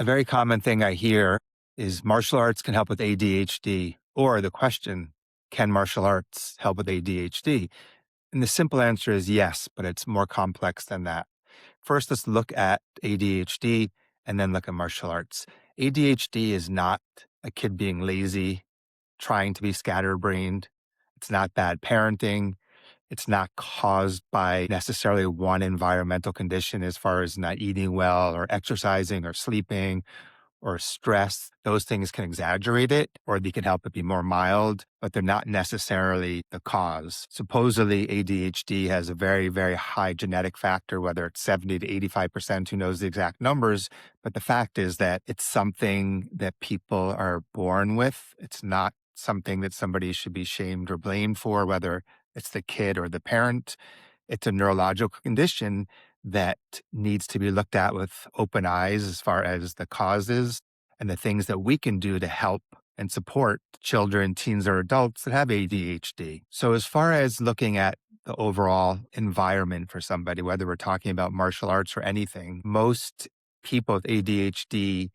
A very common thing I hear is martial arts can help with ADHD, or the question, can martial arts help with ADHD? And the simple answer is yes, but it's more complex than that. First, let's look at ADHD and then look at martial arts. ADHD is not a kid being lazy, trying to be scatterbrained. It's not bad parenting. It's not caused by necessarily one environmental condition as far as not eating well or exercising or sleeping or stress. Those things can exaggerate it or they can help it be more mild, but they're not necessarily the cause. Supposedly, ADHD has a very, very high genetic factor, whether it's 70 to 85%, who knows the exact numbers. But the fact is that it's something that people are born with. It's not something that somebody should be shamed or blamed for, whether it's the kid or the parent. It's a neurological condition that needs to be looked at with open eyes as far as the causes and the things that we can do to help and support children, teens, or adults that have ADHD. So as far as looking at the overall environment for somebody, whether we're talking about martial arts or anything, most people with ADHD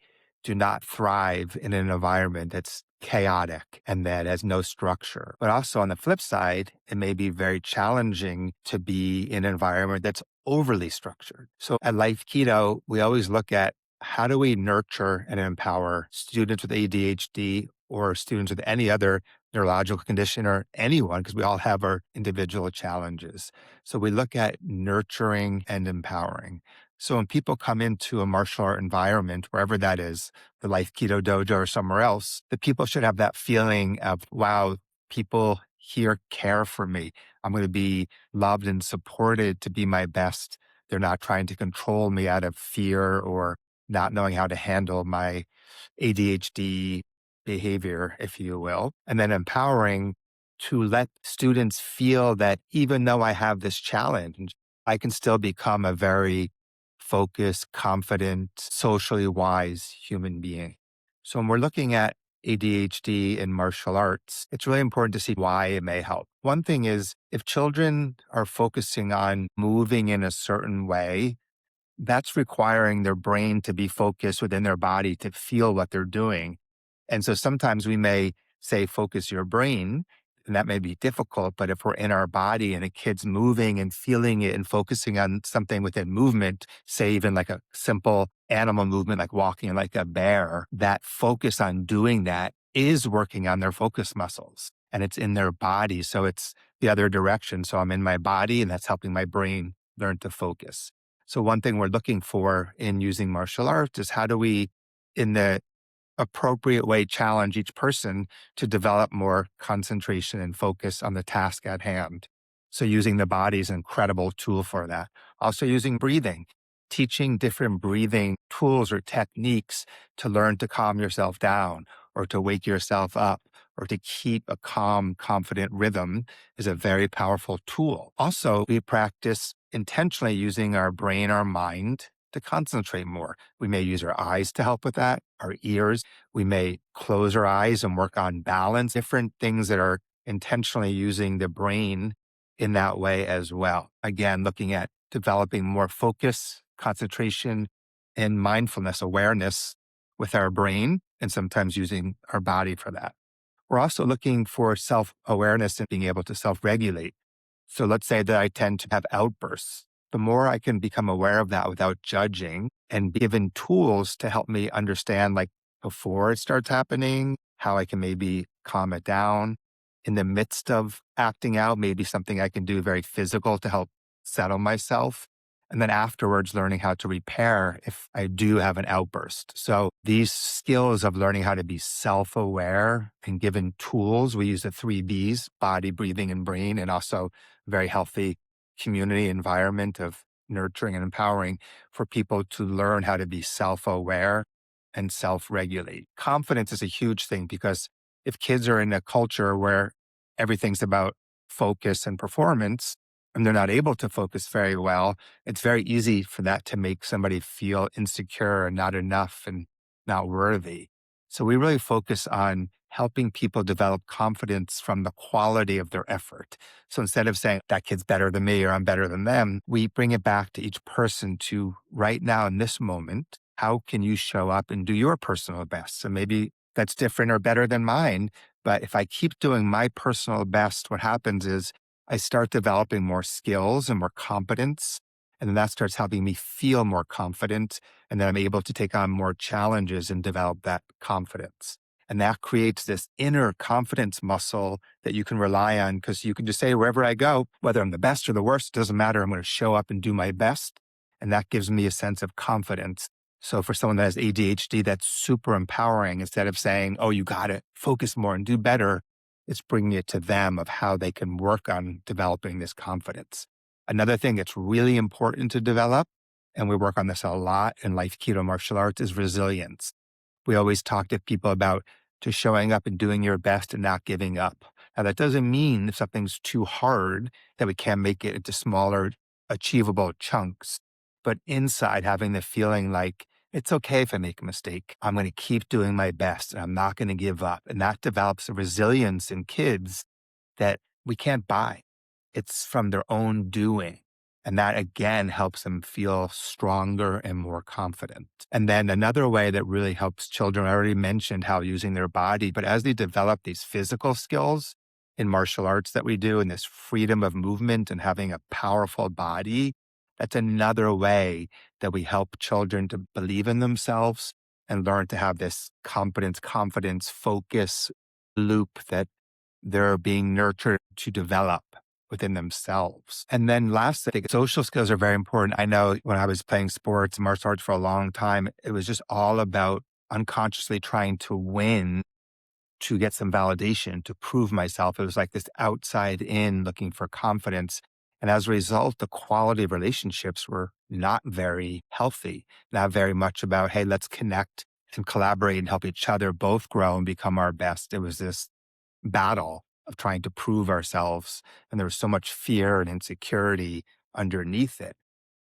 do not thrive in an environment that's chaotic and that has no structure. But also on the flip side, it may be very challenging to be in an environment that's overly structured. So at Life Keto, we always look at how do we nurture and empower students with ADHD or students with any other neurological condition or anyone, because we all have our individual challenges. So we look at nurturing and empowering. So when people come into a martial art environment, wherever that is, the Life Keto Dojo or somewhere else, the people should have that feeling of, wow, people here care for me. I'm going to be loved and supported to be my best. They're not trying to control me out of fear or not knowing how to handle my ADHD behavior, if you will. And then empowering to let students feel that even though I have this challenge, I can still become a very focused, confident, socially wise human being. So when we're looking at ADHD in martial arts, it's really important to see why it may help. One thing is if children are focusing on moving in a certain way, that's requiring their brain to be focused within their body to feel what they're doing. And so sometimes we may say, focus your brain, and that may be difficult. But if we're in our body and a kid's moving and feeling it and focusing on something within movement, say even like a simple animal movement, like walking like a bear, that focus on doing that is working on their focus muscles and it's in their body. So it's the other direction. So I'm in my body and that's helping my brain learn to focus. So one thing we're looking for in using martial arts is how do we, in the appropriate way, challenge each person to develop more concentration and focus on the task at hand. So using the body is an incredible tool for that. Also using breathing, teaching different breathing tools or techniques to learn to calm yourself down or to wake yourself up or to keep a calm, confident rhythm is a very powerful tool. Also, we practice intentionally using our brain, our mind to concentrate more. We may use our eyes to help with that, our ears. We may close our eyes and work on balance, different things that are intentionally using the brain in that way as well. Again, looking at developing more focus, concentration, and mindfulness awareness with our brain, and sometimes using our body for that. We're also looking for self-awareness and being able to self-regulate. So let's say that I tend to have outbursts. The more I can become aware of that without judging and be given tools to help me understand, like before it starts happening, how I can maybe calm it down. In the midst of acting out, maybe something I can do very physical to help settle myself. And then afterwards, learning how to repair if I do have an outburst. So these skills of learning how to be self-aware and given tools, we use the 3Bs, body, breathing, and brain, and also very healthy community environment of nurturing and empowering for people to learn how to be self-aware and self-regulate. Confidence is a huge thing because if kids are in a culture where everything's about focus and performance, and they're not able to focus very well, it's very easy for that to make somebody feel insecure and not enough and not worthy. So we really focus on helping people develop confidence from the quality of their effort. So instead of saying that kid's better than me or I'm better than them, we bring it back to each person to right now in this moment, how can you show up and do your personal best? So maybe that's different or better than mine. But if I keep doing my personal best, what happens is I start developing more skills and more competence. And then that starts helping me feel more confident. And then I'm able to take on more challenges and develop that confidence. And that creates this inner confidence muscle that you can rely on because you can just say, wherever I go, whether I'm the best or the worst, it doesn't matter. I'm going to show up and do my best. And that gives me a sense of confidence. So for someone that has ADHD, that's super empowering. Instead of saying, oh, you got to focus more and do better, it's bringing it to them of how they can work on developing this confidence. Another thing that's really important to develop, and we work on this a lot in life keto martial arts, is resilience. We always talk to people about just showing up and doing your best and not giving up. Now, that doesn't mean if something's too hard that we can't make it into smaller, achievable chunks. But inside, having the feeling like it's okay if I make a mistake. I'm going to keep doing my best and I'm not going to give up. And that develops a resilience in kids that we can't buy. It's from their own doing. And that again helps them feel stronger and more confident. And then another way that really helps children, I already mentioned how using their body, but as they develop these physical skills in martial arts that we do and this freedom of movement and having a powerful body, that's another way that we help children to believe in themselves and learn to have this confidence, focus loop that they're being nurtured to develop within themselves. And then last, I think social skills are very important. I know when I was playing sports, martial arts for a long time, it was just all about unconsciously trying to win to get some validation, to prove myself. It was like this outside in looking for confidence. And as a result, the quality of relationships were not very healthy, not very much about, hey, let's connect and collaborate and help each other both grow and become our best. It was this battle of trying to prove ourselves. And there was so much fear and insecurity underneath it.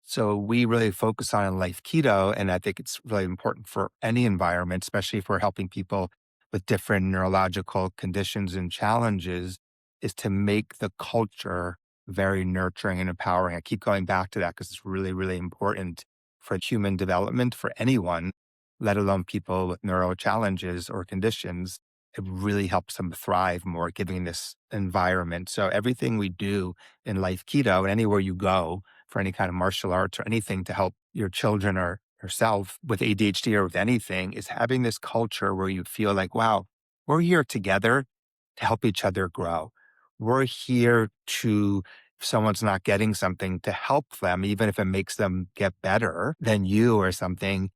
So we really focus on in life keto. And I think it's really important for any environment, especially if we're helping people with different neurological conditions and challenges, is to make the culture very nurturing and empowering. I keep going back to that because it's really, really important for human development for anyone, let alone people with neuro challenges or conditions. It really helps them thrive more, giving this environment. So everything we do in life keto and anywhere you go for any kind of martial arts or anything to help your children or yourself with ADHD or with anything is having this culture where you feel like, wow, we're here together to help each other grow. We're here to, if someone's not getting something, to help them, even if it makes them get better than you or something.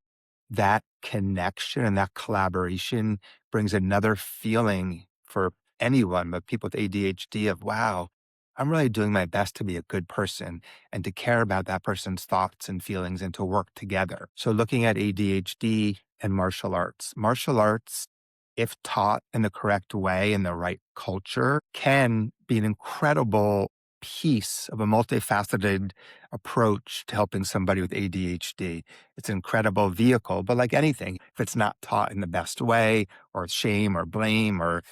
That connection and that collaboration brings another feeling for anyone, but people with ADHD of, wow, I'm really doing my best to be a good person and to care about that person's thoughts and feelings and to work together. So looking at ADHD and martial arts, if taught in the correct way in the right culture, can be an incredible piece of a multifaceted approach to helping somebody with ADHD. It's an incredible vehicle, but like anything, if it's not taught in the best way, or shame or blame or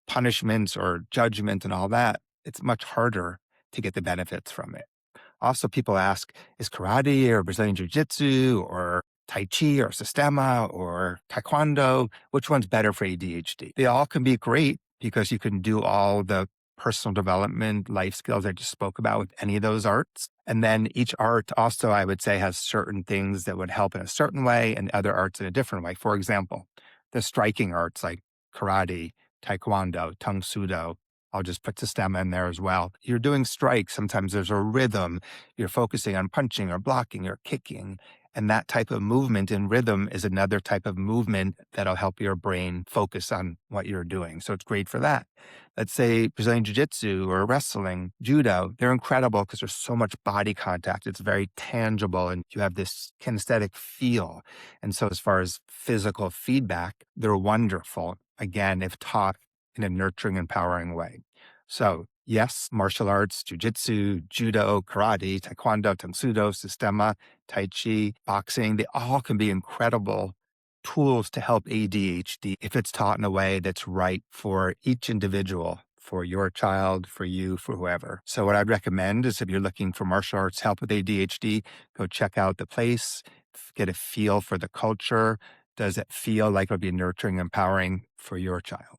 punishments or judgment and all that, it's much harder to get the benefits from it. Also, people ask, is karate or Brazilian Jiu-Jitsu or Tai Chi or Systema or Taekwondo, which one's better for ADHD? They all can be great because you can do all the personal development, life skills I just spoke about with any of those arts. And then each art also, I would say, has certain things that would help in a certain way and other arts in a different way. For example, the striking arts like karate, Taekwondo, Tung Sudo, I'll just put Systema in there as well. You're doing strikes. Sometimes there's a rhythm. You're focusing on punching or blocking or kicking. And that type of movement in rhythm is another type of movement that'll help your brain focus on what you're doing. So it's great for that. Let's say Brazilian Jiu-Jitsu or wrestling, judo, they're incredible because there's so much body contact. It's very tangible and you have this kinesthetic feel. And so as far as physical feedback, they're wonderful. Again, if taught in a nurturing, empowering way. So yes, martial arts, jiu-jitsu, judo, karate, taekwondo, tangsudo, systema, tai chi, boxing, they all can be incredible tools to help ADHD if it's taught in a way that's right for each individual, for your child, for you, for whoever. So what I'd recommend is if you're looking for martial arts help with ADHD, go check out The Place. get a feel for the culture? Does it feel like it'll be nurturing, empowering for your child?